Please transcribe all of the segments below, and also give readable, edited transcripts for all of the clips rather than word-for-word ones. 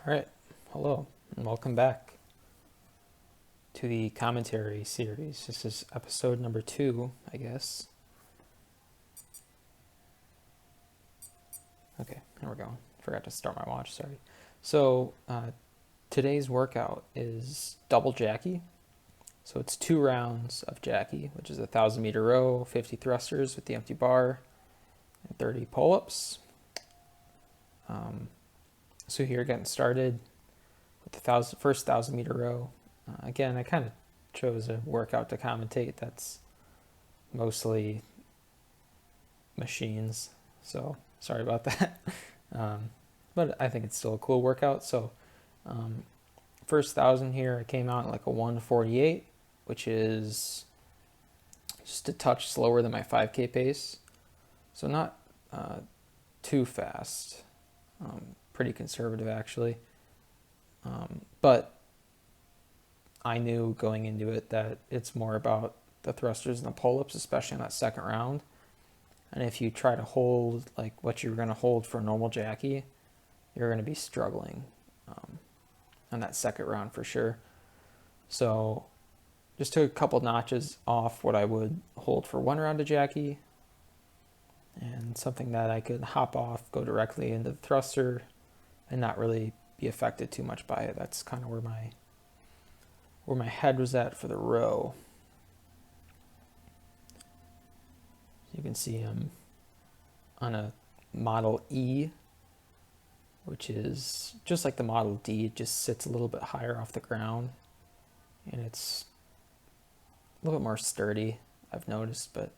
All right, hello, and welcome back to the commentary series. This is episode number 2, I guess. Okay, there we go. Forgot to start my watch, sorry. So, today's workout is double Jackie. So it's 2 rounds of Jackie, which is a 1,000-meter row, 50 thrusters with the empty bar, and 30 pull-ups. So here, getting started with the first 1,000-meter row. Again, I kind of chose a workout to commentate that's mostly machines, so sorry about that. But I think it's still a cool workout. So first 1,000 here, I came out at like a 1:48, which is just a touch slower than my 5K pace. So not too fast, pretty conservative actually. But I knew going into it that it's more about the thrusters and the pull-ups, especially in that second round. And if you try to hold like what you're going to hold for a normal Jackie, you're going to be struggling on that second round for sure. So just took a couple notches off what I would hold for one round of Jackie, and something that I could hop off, go directly into the thruster, and not really be affected too much by it. That's kind of where my head was at for the row. You can see I'm on a Model E, which is just like the Model D. It just sits a little bit higher off the ground, and it's a little bit more sturdy, I've noticed, but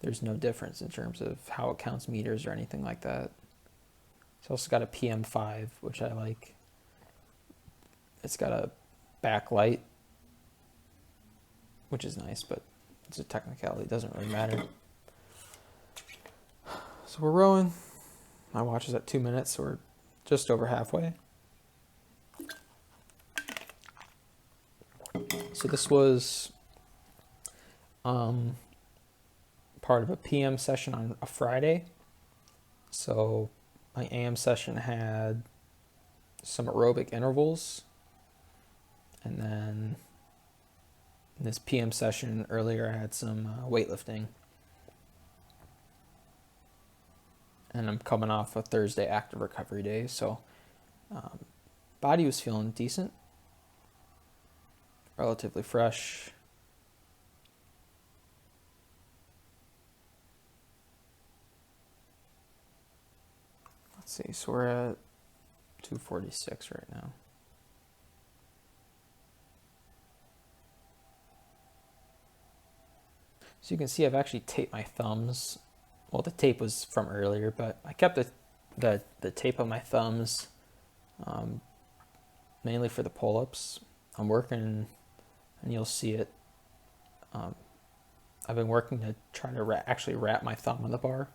there's no difference in terms of how it counts meters or anything like that. It's also got a PM5, which I like. It's got a backlight, which is nice, but it's a technicality. It doesn't really matter. So we're rowing. My watch is at 2 minutes, so we're just over halfway. So this was part of a PM session on a Friday. So my AM session had some aerobic intervals, and then in this PM session earlier I had some weightlifting. And I'm coming off a Thursday active recovery day, so body was feeling decent, relatively fresh. Let's see, so we're at 246 right now. So you can see I've actually taped my thumbs. Well, the tape was from earlier, but I kept the tape on my thumbs mainly for the pull-ups. I'm working, and you'll see it. I've been working to try to actually wrap my thumb on the bar.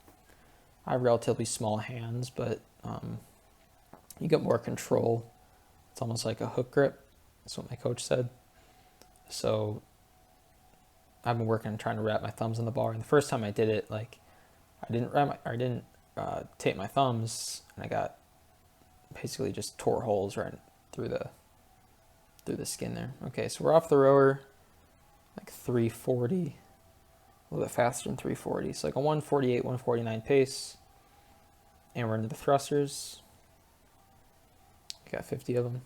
I have relatively small hands, but you get more control. It's almost like a hook grip. That's what my coach said. So I've been working on trying to wrap my thumbs on the bar. And the first time I did it, like I didn't tape my thumbs, and I got basically just tore holes right through the skin there. Okay, so we're off the rower, like 340, a little bit faster than 340. So like a 148, 149 pace, and we're into the thrusters. Got 50 of them.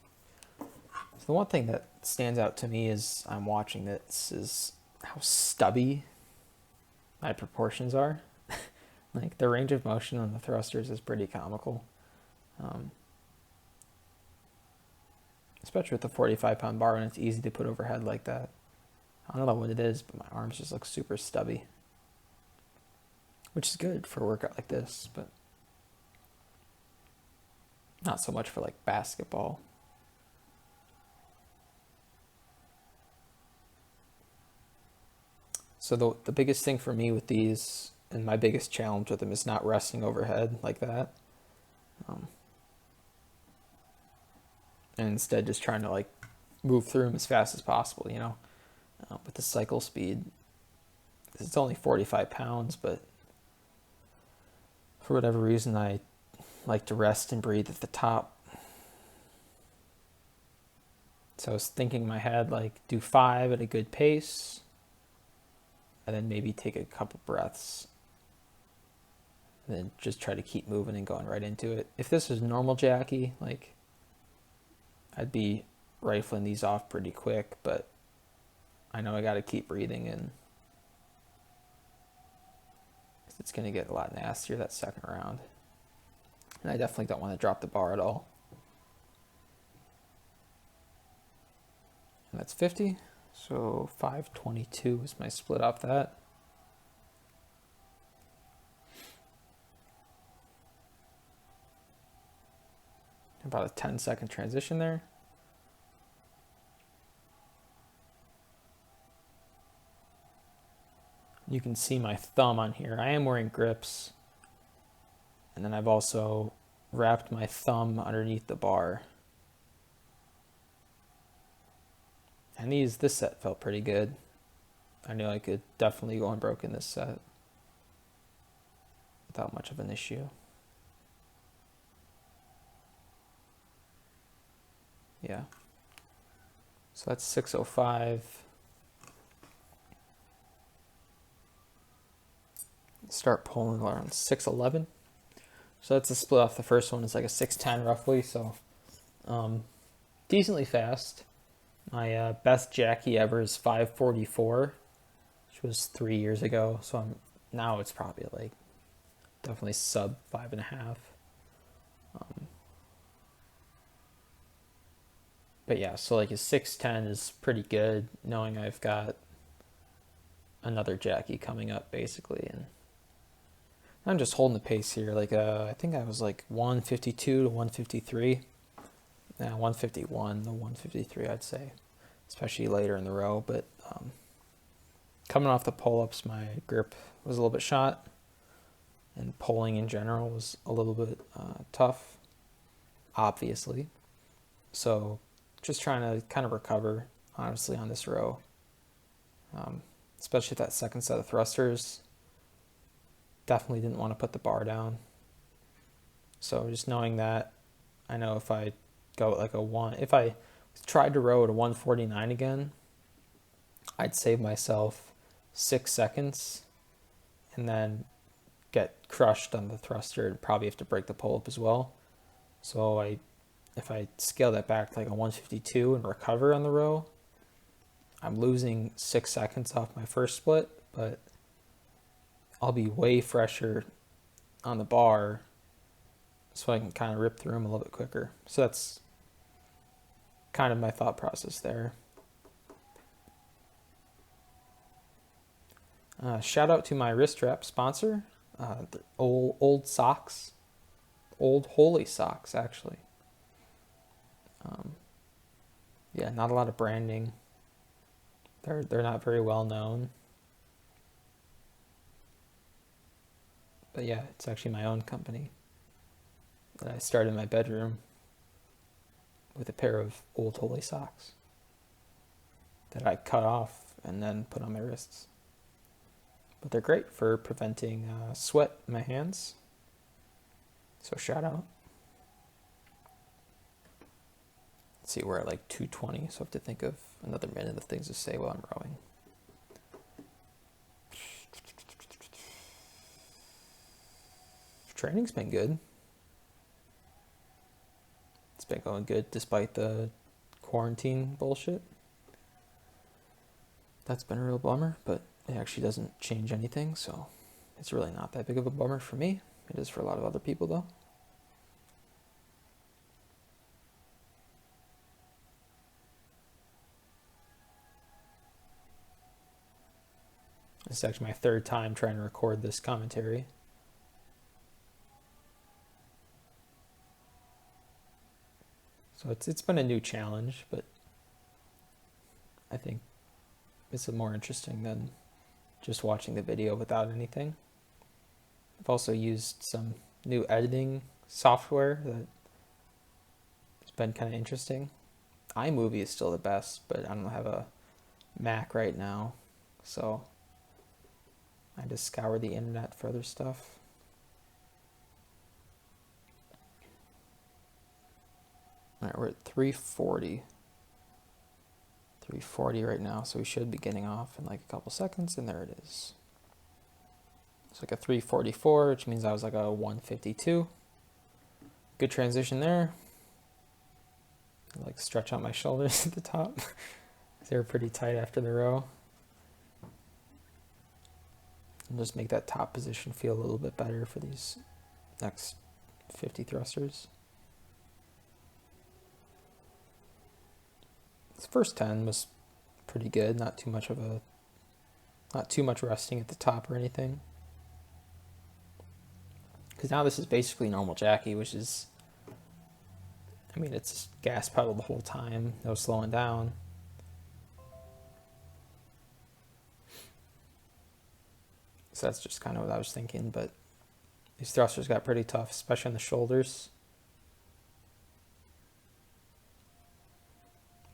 So the one thing that stands out to me as I'm watching this is how stubby my proportions are. Like the range of motion on the thrusters is pretty comical. Especially with the 45-pound bar, and it's easy to put overhead like that. I don't know what it is, but my arms just look super stubby, which is good for a workout like this, but not so much for like basketball. So the biggest thing for me with these, and my biggest challenge with them, is not resting overhead like that. And instead just trying to like move through them as fast as possible, with the cycle speed. It's only 45 pounds, but for whatever reason I like to rest and breathe at the top. So I was thinking in my head, like, do 5 at a good pace, and then maybe take a couple breaths, and then just try to keep moving and going right into it. If this was normal Jackie, like, I'd be rifling these off pretty quick, but I know I got to keep breathing in. It's going to get a lot nastier that second round. And I definitely don't want to drop the bar at all. And that's 50. So 522 is my split off that. About a 10-second transition there. You can see my thumb on here. I am wearing grips. And then I've also wrapped my thumb underneath the bar. And this set felt pretty good. I knew I could definitely go unbroken this set without much of an issue. Yeah. So that's 605. Start pulling around 611. So that's a split off the first one. It's like a 610 roughly. So decently fast. My best Jackie ever is 544, which was 3 years ago. So now it's probably like definitely sub 5.5. But yeah, so like a 610 is pretty good, knowing I've got another Jackie coming up basically, and I'm just holding the pace here. Like I think I was like 152 to 153. 151 to 153, I'd say, especially later in the row. But coming off the pull-ups, my grip was a little bit shot, and pulling in general was a little bit tough, obviously. So just trying to kind of recover, honestly, on this row, especially that second set of thrusters. Definitely didn't want to put the bar down. So just knowing that, I know if I go like if I tried to row at a 149 again, I'd save myself 6 seconds and then get crushed on the thruster and probably have to break the pull-up as well. So if I scale that back to like a 152 and recover on the row, I'm losing 6 seconds off my first split, but I'll be way fresher on the bar, so I can kind of rip through them a little bit quicker. So that's kind of my thought process there. Shout out to my wrist wrap sponsor, the old socks, Old Holy Socks, actually. Yeah, not a lot of branding. They're not very well known. But yeah, it's actually my own company that I started in my bedroom with a pair of Old Holy socks that I cut off and then put on my wrists. But they're great for preventing sweat in my hands. So shout out. Let's see, we're at like 2:20, so I have to think of another minute of things to say while I'm rowing. Training's been good. It's been going good despite the quarantine bullshit. That's been a real bummer, but it actually doesn't change anything, so it's really not that big of a bummer for me. It is for a lot of other people, though. This is actually my third time trying to record this commentary. So it's been a new challenge, but I think it's more interesting than just watching the video without anything. I've also used some new editing software that has been kind of interesting. iMovie is still the best, but I don't have a Mac right now, so I just scour the internet for other stuff. All right, we're at 340. 340 right now, so we should be getting off in like a couple seconds, and there it is. It's like a 344, which means I was like a 152. Good transition there. I like stretch out my shoulders at the top. They were pretty tight after the row. And just make that top position feel a little bit better for these next 50 thrusters. This first 10 was pretty good, not too much resting at the top or anything. Because now this is basically normal Jackie, which is, I mean, it's gas pedal the whole time, no slowing down. So that's just kind of what I was thinking, but these thrusters got pretty tough, especially on the shoulders.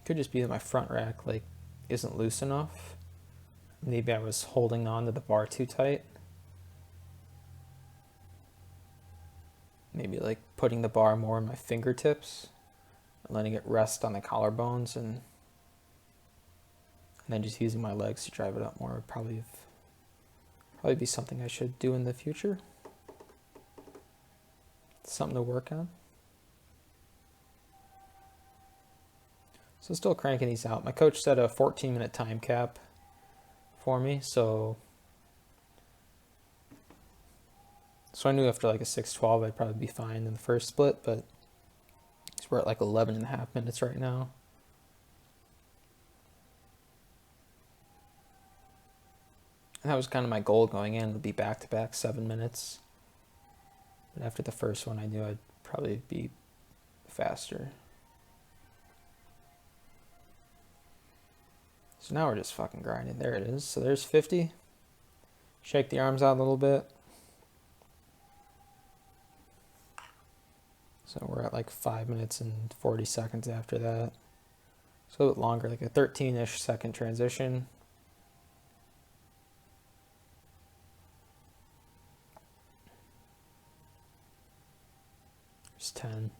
Could just be that my front rack like isn't loose enough. Maybe I was holding on to the bar too tight. Maybe like putting the bar more in my fingertips and letting it rest on the collarbones, and then just using my legs to drive it up more would probably be something I should do in the future. Something to work on. So still cranking these out. My coach set a 14-minute time cap for me, so I knew after like a 6:12 I'd probably be fine in the first split, but we're at like 11.5 minutes right now. And that was kind of my goal going in, to be back-to-back 7 minutes. But after the first one, I knew I'd probably be faster. So now we're just fucking grinding. There it is. So there's 50. Shake the arms out a little bit. So we're at like 5 minutes and 40 seconds after that. So a little bit longer, like a 13-ish second transition. There's 10.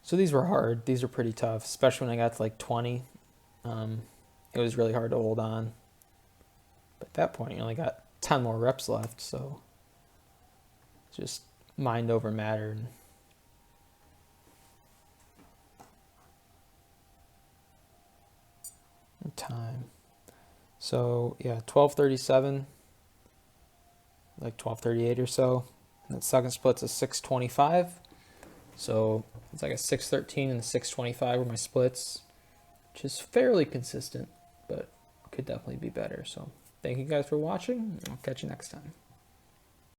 So these were hard. These were pretty tough, especially when I got to like 20. It was really hard to hold on. But at that point, you only got 10 more reps left, so just mind over matter. And time. So yeah, 12:37, like 12:38 or so. And the second split's a 6:25. So it's like a 6:13 and a 6:25 were my splits, which is fairly consistent, but could definitely be better. So thank you guys for watching. I'll catch you next time.